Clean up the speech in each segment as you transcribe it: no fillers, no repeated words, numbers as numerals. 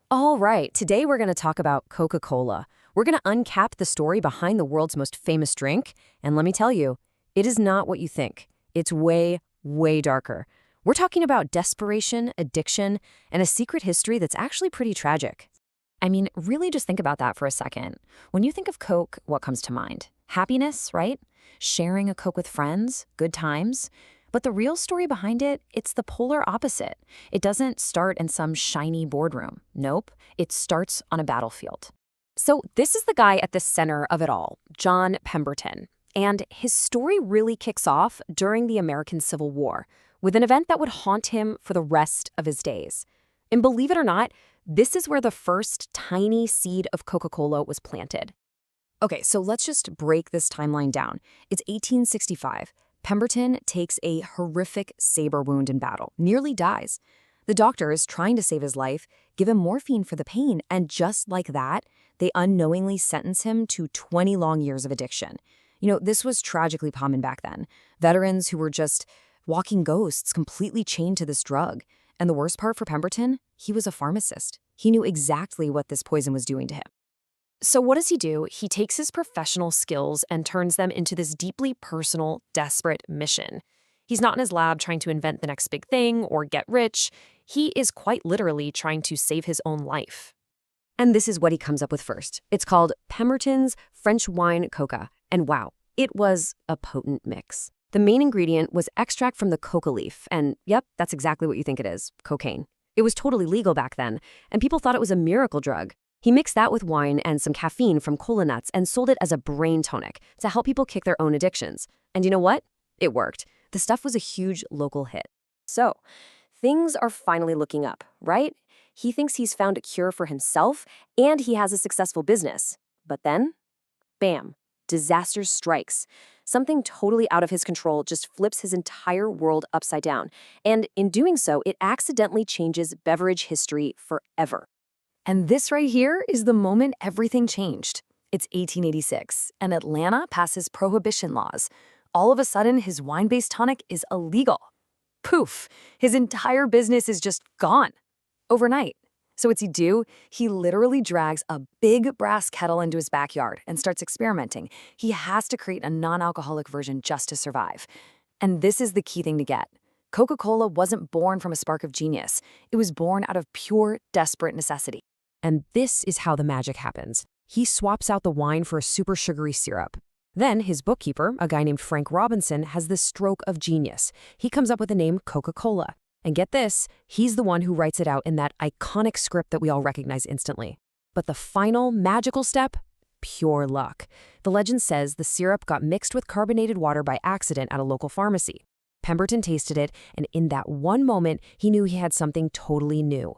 All right, today we're going to talk about Coca-Cola. We're going to uncap the story behind the world's most famous drink, and let me tell you, it is not what you think. It's way, way darker. We're talking about desperation, addiction, and a secret history that's actually pretty tragic. I mean, really just think about that for a second. When you think of Coke, what comes to mind? Happiness, right? Sharing a Coke with friends, good times. But the real story behind it, it's the polar opposite. It doesn't start in some shiny boardroom. Nope, it starts on a battlefield. So this is the guy at the center of it all, John Pemberton. And his story really kicks off during the American Civil War, with an event that would haunt him for the rest of his days. And believe it or not, this is where the first tiny seed of Coca-Cola was planted. Okay, so let's just break this timeline down. It's 1865. Pemberton takes a horrific saber wound in battle, nearly dies. The doctors, trying to save his life, give him morphine for the pain, and just like that, they unknowingly sentence him to 20 long years of addiction. You know, this was tragically common back then. Veterans who were just walking ghosts, completely chained to this drug. And the worst part for Pemberton, he was a pharmacist. He knew exactly what this poison was doing to him. So what does he do? He takes his professional skills and turns them into this deeply personal, desperate mission. He's not in his lab trying to invent the next big thing or get rich. He is quite literally trying to save his own life. And this is what he comes up with first. It's called Pemberton's French Wine Coca. And wow, it was a potent mix. The main ingredient was extract from the coca leaf. And yep, that's exactly what you think it is, cocaine. It was totally legal back then, and people thought it was a miracle drug. He mixed that with wine and some caffeine from cola nuts and sold it as a brain tonic to help people kick their own addictions. And you know what? It worked. The stuff was a huge local hit. So, things are finally looking up, right? He thinks he's found a cure for himself and he has a successful business. But then, bam, disaster strikes. Something totally out of his control just flips his entire world upside down. And in doing so, it accidentally changes beverage history forever. And this right here is the moment everything changed. It's 1886, and Atlanta passes prohibition laws. All of a sudden, his wine-based tonic is illegal. Poof! His entire business is just gone. Overnight. So what's he do? He literally drags a big brass kettle into his backyard and starts experimenting. He has to create a non-alcoholic version just to survive. And this is the key thing to get. Coca-Cola wasn't born from a spark of genius. It was born out of pure, desperate necessity. And this is how the magic happens. He swaps out the wine for a super sugary syrup. Then his bookkeeper, a guy named Frank Robinson, has this stroke of genius. He comes up with the name Coca-Cola. And get this, he's the one who writes it out in that iconic script that we all recognize instantly. But the final magical step? Pure luck. The legend says the syrup got mixed with carbonated water by accident at a local pharmacy. Pemberton tasted it, and in that one moment, he knew he had something totally new.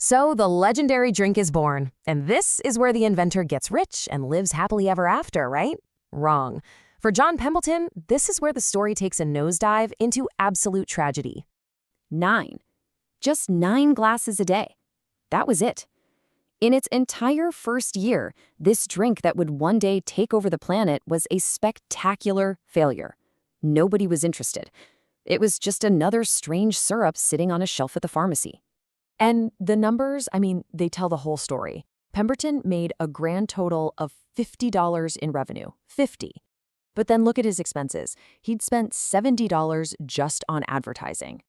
So the legendary drink is born, and this is where the inventor gets rich and lives happily ever after, right? Wrong. For John Pemberton, this is where the story takes a nosedive into absolute tragedy. 9. Just 9 glasses a day. That was it. In its entire first year, this drink that would one day take over the planet was a spectacular failure. Nobody was interested. It was just another strange syrup sitting on a shelf at the pharmacy. And the numbers, they tell the whole story. Pemberton made a grand total of $50 in revenue. 50. But then look at his expenses. He'd spent $70 just on advertising.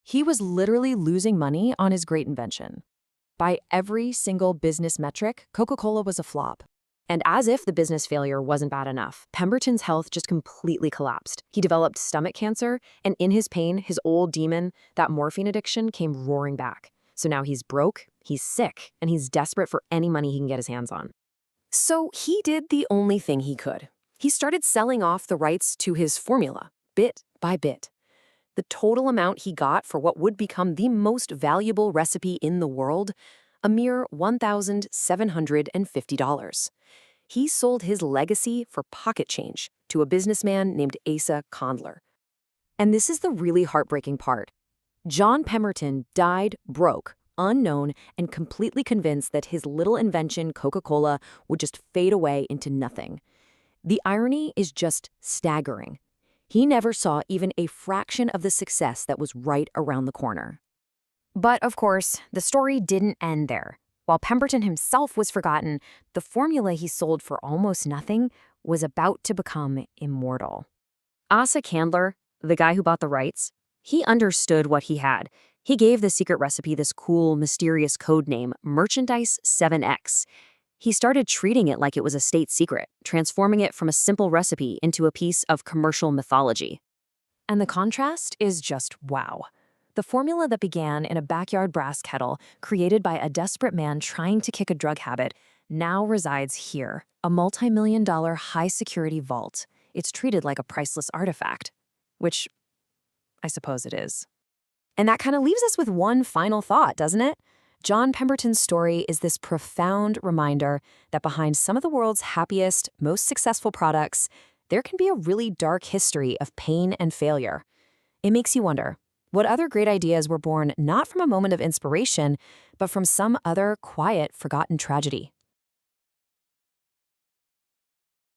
He was literally losing money on his great invention. By every single business metric, Coca-Cola was a flop. And as if the business failure wasn't bad enough, Pemberton's health just completely collapsed. He developed stomach cancer, and in his pain, his old demon, that morphine addiction, came roaring back. So now he's broke, he's sick, and he's desperate for any money he can get his hands on. So he did the only thing he could. He started selling off the rights to his formula, bit by bit. The total amount he got for what would become the most valuable recipe in the world, a mere $1,750. He sold his legacy for pocket change to a businessman named Asa Condler. And this is the really heartbreaking part. John Pemberton died broke, unknown, and completely convinced that his little invention, Coca-Cola, would just fade away into nothing. The irony is just staggering. He never saw even a fraction of the success that was right around the corner. But of course, the story didn't end there. While Pemberton himself was forgotten, the formula he sold for almost nothing was about to become immortal. Asa Candler, the guy who bought the rights, he understood what he had. He gave the secret recipe this cool, mysterious code name, Merchandise 7X. He started treating it like it was a state secret, transforming it from a simple recipe into a piece of commercial mythology. And the contrast is just wow. The formula that began in a backyard brass kettle, created by a desperate man trying to kick a drug habit, now resides here, a multi-million-dollar high-security vault. It's treated like a priceless artifact, which I suppose it is. And that kind of leaves us with one final thought, doesn't it? John Pemberton's story is this profound reminder that behind some of the world's happiest, most successful products, there can be a really dark history of pain and failure. It makes you wonder, what other great ideas were born not from a moment of inspiration, but from some other quiet, forgotten tragedy?